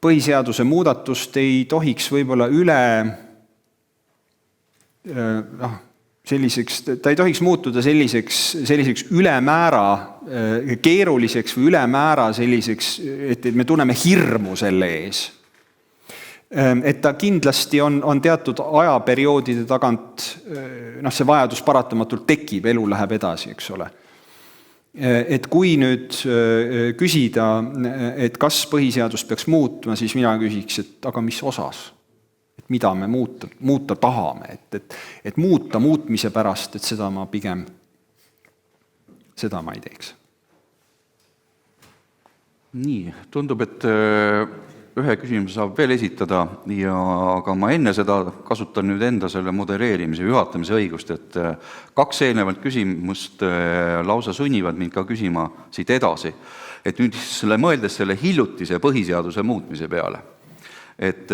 põhiseaduse muudatust ei tohiks võib-olla ta ei tohiks muutuda selliseks ülemäära keeruliseks või ülemäära selliseks, et me tunneme hirmu selle ees. et ta kindlasti on teatud ajaperioodide tagant, see vajadus paratamatult tekib, elu läheb edasi, eks ole. Et kui nüüd küsida, et kas põhiseadust peaks muutma, siis mina küsiks, et aga mis osas? Et mida me muuta tahame? Et muuta muutmise pärast, et seda ma ei teeks. Nii, tundub, et ühe küsimuse saab veel esitada, aga ma enne seda kasutan nüüd enda selle modereerimise, juhatamise õigust, et 2 eelnevalt küsimust lausa sunnivad mind ka küsima siit edasi. Et nüüd mõeldes selle hiljutise põhiseaduse muutmise peale, et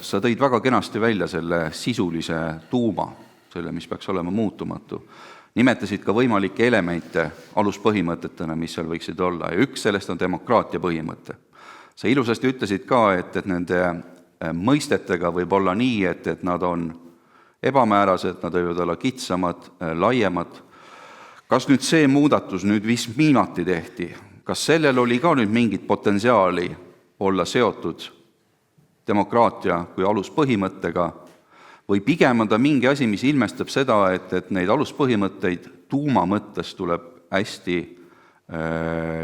sa tõid väga kenasti välja selle sisulise tuuma, selle, mis peaks olema muutumatu. Nimetasid ka võimalikke elemente aluspõhimõtetena, mis seal võiksid olla, ja üks sellest on demokraatia põhimõte. Sa ilusasti ütlesid ka, et nende mõistetega võib olla nii, et nad on ebamäärased, nad võivad olla kitsamad, laiemad. Kas nüüd see muudatus nüüd viimati tehti, kas sellel oli ka nüüd mingit potentsiaali olla seotud demokraatia kui aluspõhimõttega või pigem on ta mingi asi, mis ilmestab seda, et neid aluspõhimõtteid tuuma mõttes tuleb hästi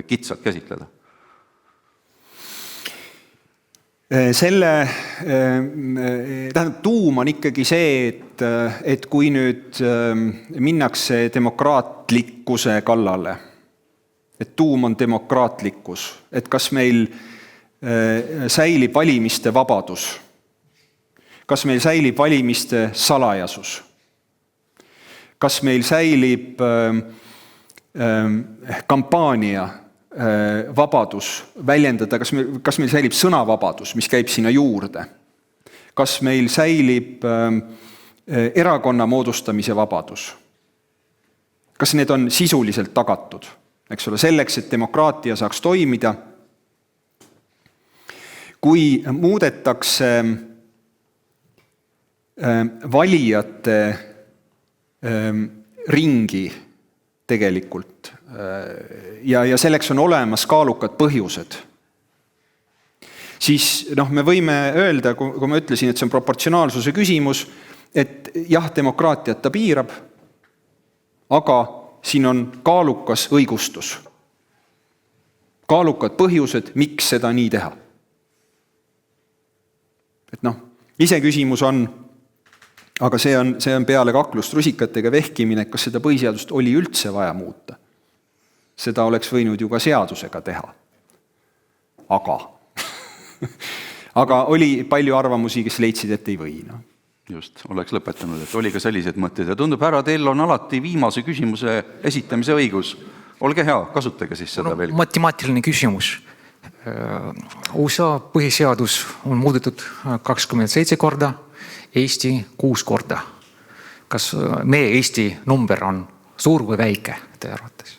kitsalt käsitleda? Tuum on ikkagi see, et kui nüüd minnakse demokraatlikkuse kallale, et tuum on demokraatlikkus, et kas meil säilib valimiste vabadus, kas meil säilib valimiste salajasus, kas meil säilib kampaania vabadus väljendada, kas meil säilib sõnavabadus, mis käib sinna juurde, kas meil säilib erakonna moodustamise vabadus, kas need on sisuliselt tagatud, eks ole, selleks, et demokraatia saaks toimida. Kui muudetakse valijate ringi tegelikult ja selleks on olemas kaalukad põhjused, siis me võime öelda, kui ma ütlesin, et see on proportsionaalsuse küsimus, et jah, demokraatiat ta piirab, aga siin on kaalukas õigustus. Kaalukad põhjused, miks seda nii teha. Et ise küsimus on, aga see on peale kaklust rusikatega vehkimine, kas seda põhiseadust oli üldse vaja muuta. Seda oleks võinud ju ka seadusega teha. Aga oli palju arvamusi, kes leidsid, et ei või. Just, oleks lõpetanud, et oli ka sellised mõtted. Ja tundub, härra, teil on alati viimase küsimuse esitamise õigus. Olge hea, kasutage siis seda veel. Matemaatiline küsimus. USA põhiseadus on muudetud 27 korda, Eesti 6 korda. Kas meie Eesti number on suur või väike, teie arvates?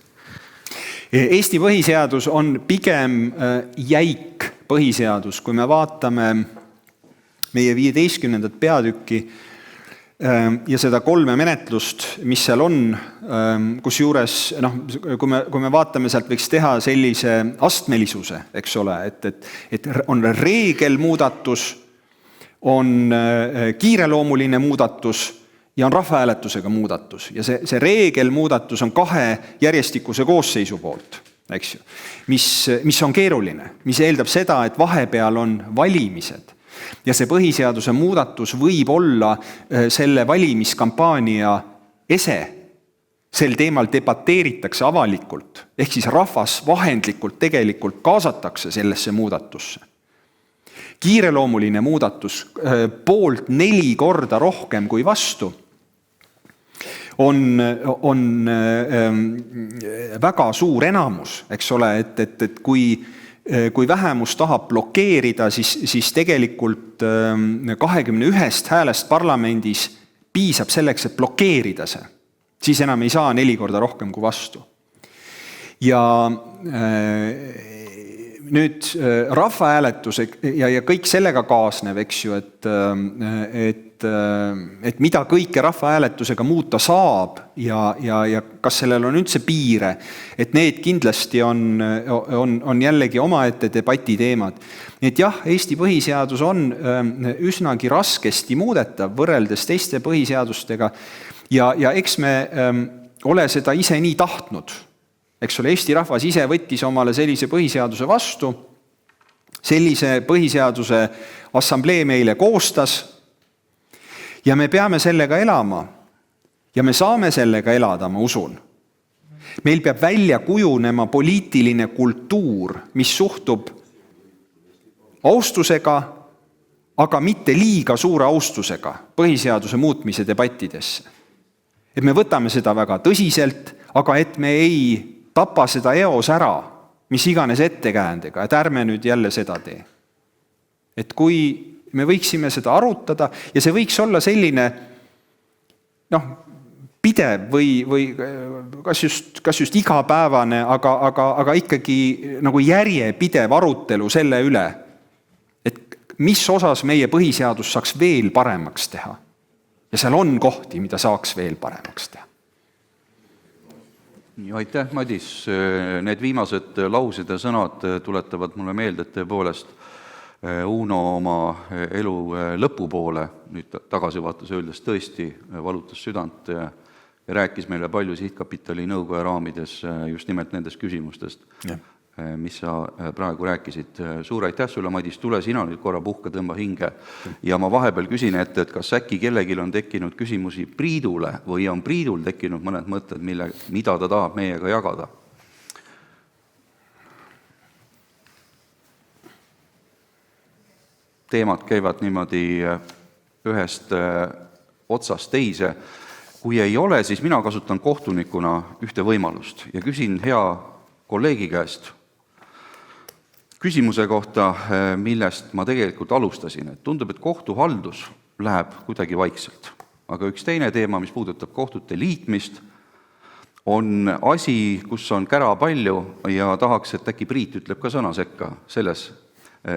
Eesti põhiseadus on pigem jäik põhiseadus, kui me vaatame meie 15. peatükki ja seda 3 menetlust, mis seal on, kus juures, kui me vaatame, sealt võiks teha sellise astmelisuse, eks ole, et on reegelmuudatus, on kiireloomuline muudatus ja on rahvahääletusega muudatus. Ja see reegelmuudatus on 2 järjestikuse koosseisu poolt, eks ju, mis on keeruline, mis eeldab seda, et vahepeal on valimised. Ja see põhiseaduse muudatus võib olla selle valimiskampaania ese. Sel teemal debateeritakse avalikult, ehk siis rahvas vahendlikult tegelikult kaasatakse sellesse muudatusse. Kiireloomuline muudatus poolt 4 korda rohkem kui vastu on väga suur enamus, eks ole, et kui vähemus tahab blokeerida, siis tegelikult 21 häälest parlamendis piisab selleks, et blokeerida see. Siis enam ei saa 4 korda rohkem kui vastu. Ja nüüd rahvahääletus ja kõik sellega kaasnev, eks ju, et et mida kõike rahvahääletusega muuta saab ja kas sellel on üldse piire, et need kindlasti on jällegi omaette debati teemad. Nii et jah, Eesti põhiseadus on üsnagi raskesti muudetav võrreldes teiste põhiseadustega ja eks me ole seda ise nii tahtnud. Eks ole, Eesti rahvas ise võttis omale sellise põhiseaduse vastu, sellise põhiseaduse assamblee meile koostas ja me peame sellega elama ja me saame sellega elada, ma usun. Meil peab välja kujunema poliitiline kultuur, mis suhtub austusega, aga mitte liiga suure austusega põhiseaduse muutmise debattidesse. Et me võtame seda väga tõsiselt, aga et me ei tapa seda eos ära, mis iganes ettekäändega, et ärme nüüd jälle seda tee. Et kui me võiksime seda arutada ja see võiks olla selline pidev või kas just igapäevane, aga ikkagi nagu järjepidev arutelu selle üle, et mis osas meie põhiseadus saaks veel paremaks teha. Ja seal on kohti, mida saaks veel paremaks teha. Aitäh, Madis. Need viimased laused ja sõnad tuletavad mulle meelde, et tõepoolest Uno oma elu lõpupoole, nüüd tagasivaates öeldes tõesti valutas südant ja rääkis meile palju Sihtkapitali nõukoja raamides just nimelt nendest küsimustest, mis sa praegu rääkisid. Suur aitäh sulle, Madis, tule sina nüüd korra puhka, tõmba hinge. Ja ma vahepeal küsin ette, et kas äkki kellegil on tekkinud küsimusi Priidule või on Priidul tekkinud mõned mõtted, mida ta tahab meiega jagada? Teemad käivad niimoodi ühest otsast teise. Kui ei ole, siis mina kasutan kohtunikuna ühte võimalust ja küsin hea kolleegi käest küsimuse kohta, millest ma tegelikult alustasin. Et tundub, et kohtuhaldus läheb kuidagi vaikselt. Aga üks teine teema, mis puudutab kohtute liitmist, on asi, kus on kära palju ja tahaks, et äkki Priit ütleb ka sõna sekka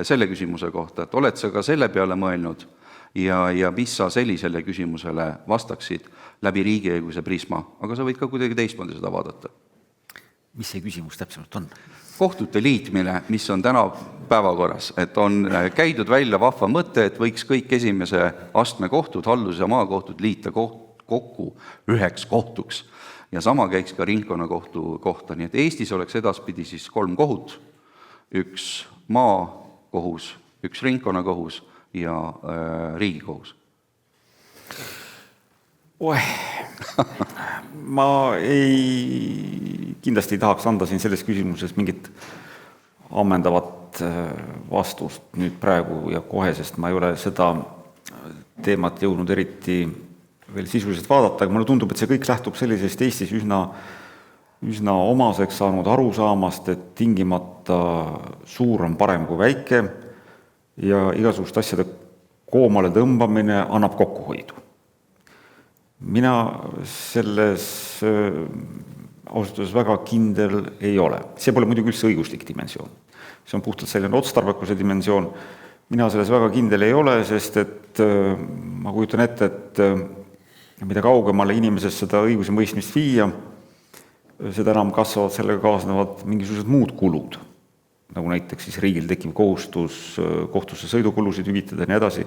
selle küsimuse kohta, et oled sa ka selle peale mõelnud ja mis sa sellisele küsimusele vastaksid läbi riigiõiguse prisma, aga sa võid ka kuidagi teistmoodi seda vaadata. Mis see küsimus täpsemalt on? Kohtute liitmine, mis on täna päevakorras, et on käidud välja vahva mõte, et võiks kõik esimese astme kohtud, haldus- ja maakohtud liita kokku üheks kohtuks. Ja sama käiks ka ringkonnakohtu kohta, nii et Eestis oleks edaspidi siis 3 kohut, 1 maakohus, 1 ringkonnakohus ja riigikohus. Ma kindlasti ei tahaks anda siin selles küsimuses mingit ammendavat vastust nüüd praegu ja kohe, sest ma ei ole seda teemat jõudnud eriti veel sisuliselt vaadata, aga mulle tundub, et see kõik lähtub sellisest Eestis üsna omaseks saanud arusaamast, et tingimata suur on parem kui väike ja igasugust asjade koomale tõmbamine annab kokkuhoidu. Mina selles ausalt öeldes väga kindel ei ole. See pole muidugi üldse õiguslik dimensioon. See on puhtalt selline otstarbekuse dimensioon. Mina selles väga kindel ei ole, sest et ma kujutan ette, et mida kaugemale inimesest seda õiguse mõistmist viia, seda enam kasvavad sellega kaasnevad mingisugused muud kulud, nagu näiteks siis riigil tekib kohustus kohtusse sõidukulusid hüvitada ja nii edasi.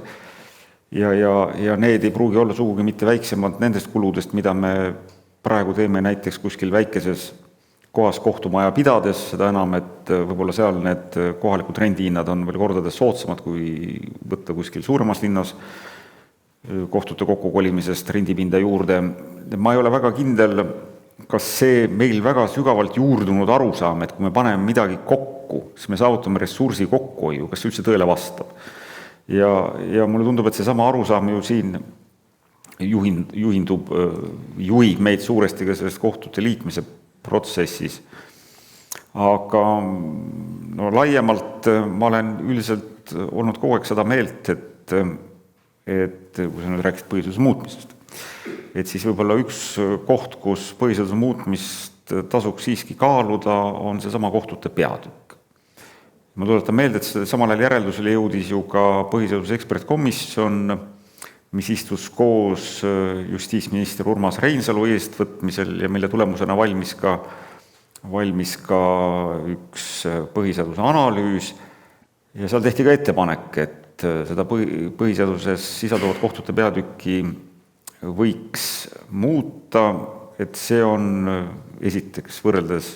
Ja need ei pruugi olla sugugi mitte väiksemad nendest kuludest, mida me praegu teeme näiteks kuskil väikeses kohas kohtumaja pidades, seda enam, et võib-olla seal need kohalikud rendihinnad on veel kordades soodsamad, kui võtta kuskil suuremas linnas kohtute kokkukolimisest rendipinda juurde. Ma ei ole väga kindel, kas see meil väga sügavalt juurdunud arusaam, et kui me paneme midagi kokku, siis me saavutame ressursi kokkuhoiu, kas see üldse tõele vastab. Ja mulle tundub, et see sama arusaam ju siin juhib meid suuresti ka sellest kohtute liitmise protsessis. Aga laiemalt ma olen üldiselt olnud kogu aeg seda meelt, et kui sa nüüd rääkisid põhiseaduse muutmisest, et siis võib-olla üks koht, kus põhiseaduse muutmist tasuks siiski kaaluda, on seesama kohtute peatükk. Ma tuletan meelde, et samal ajal järeldusele jõudis ju ka põhiseaduse ekspertkomisjon, mis istus koos justiitsminister Urmas Reinsalu eestvõtmisel ja mille tulemusena valmis ka üks põhiseaduse analüüs ja seal tehti ka ettepanek, et seda põhiseaduses sisalduvat kohtute peatükki võiks muuta, et see on esiteks võrreldes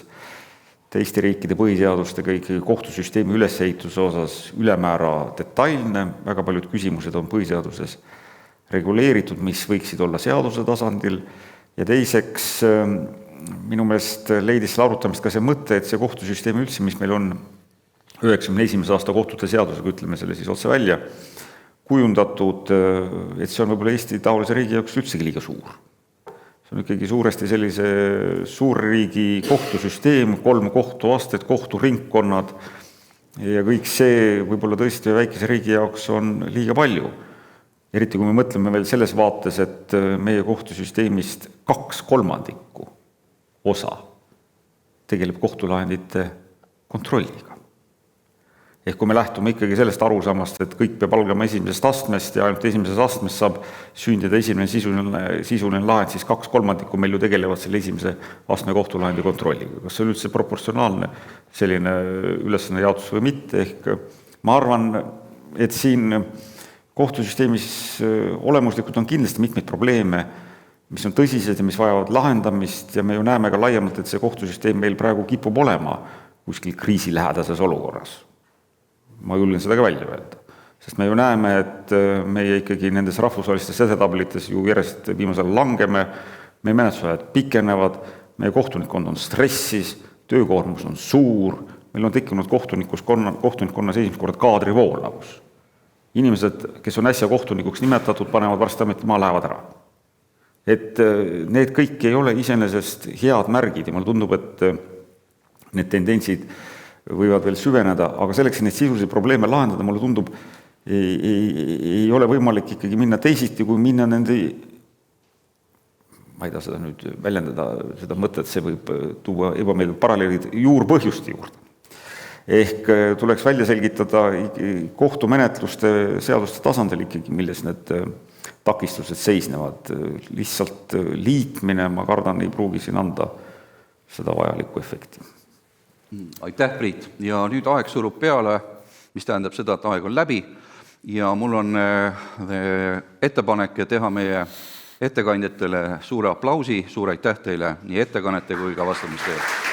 teiste riikide põhiseadustega ikkagi kohtusüsteemi ülesehituse osas ülemäära detailne, väga paljud küsimused on põhiseaduses reguleeritud, mis võiksid olla seaduse tasandil ja teiseks minu meelest leidis selle arutamist ka see mõte, et see kohtusüsteemi üldse, mis meil on 91. aasta kohtute seadusega, ütleme selle siis otse välja, kujundatud, et see on võib-olla Eesti taolise riigi jaoks üldsegi liiga suur. See on ikkagi suuresti sellise suurriigi kohtusüsteem, 3 kohtuastet, kohturingkonnad ja kõik see võib-olla tõesti väikese riigi jaoks on liiga palju. Eriti kui me mõtleme veel selles vaates, et meie kohtusüsteemist 2/3 osa tegeleb kohtulahendite kontrolliga. Ehk kui me lähtume ikkagi sellest arusaamast, et kõik peab algama esimesest astmest ja ainult esimeses astmes saab sündida esimene sisuline lahend, siis 2/3 meil ju tegelevad selle esimese astme kohtulahendi kontrolliga. Kas see on üldse proportsionaalne selline ülesanne jaotus või mitte? Ehk ma arvan, et siin kohtusüsteemis olemuslikult on kindlasti mitmeid probleeme, mis on tõsised ja mis vajavad lahendamist ja me ju näeme ka laiemalt, et see kohtusüsteem meil praegu kipub olema kuskil kriisilähedases olukorras. Ma julgen seda ka välja öelda. Sest me ju näeme, et meie ikkagi nendes rahvusvahelistes edetablites ju järjest viimasel langeme, meie menetlusajad pikenevad, meie kohtunikkond on stressis, töökoormus on suur, meil on tekkinud kohtunikkonnas esimest korda kaadrivoolavus. Inimesed, kes on äsja kohtunikuks nimetatud, panevad varsti ametimaa, lähevad ära. Et need kõik ei ole iseenesest head märgid ja mulle tundub, et need tendentsid võivad veel süveneda, aga selleks, et neid sisulisi probleeme lahendada, mulle tundub, ei ole võimalik ikkagi minna teisiti, kui minna nende, ma ei taha seda nüüd väljendada, seda mõtet, see võib tuua ebameeldiv paralleelid juurpõhjuste juurde. Ehk tuleks välja selgitada kohtumenetluste seaduste tasandil ikkagi, milles need takistused seisnevad. Lihtsalt liitmine, ma kardan, ei pruugi siin anda seda vajalikku efekti. Aitäh, Priit! Ja nüüd aeg surub peale, mis tähendab seda, et aeg on läbi ja mul on ettepanek teha meie ettekandjatele suure aplausi, suur aitäh teile nii ettekannete kui ka vastamiste eest.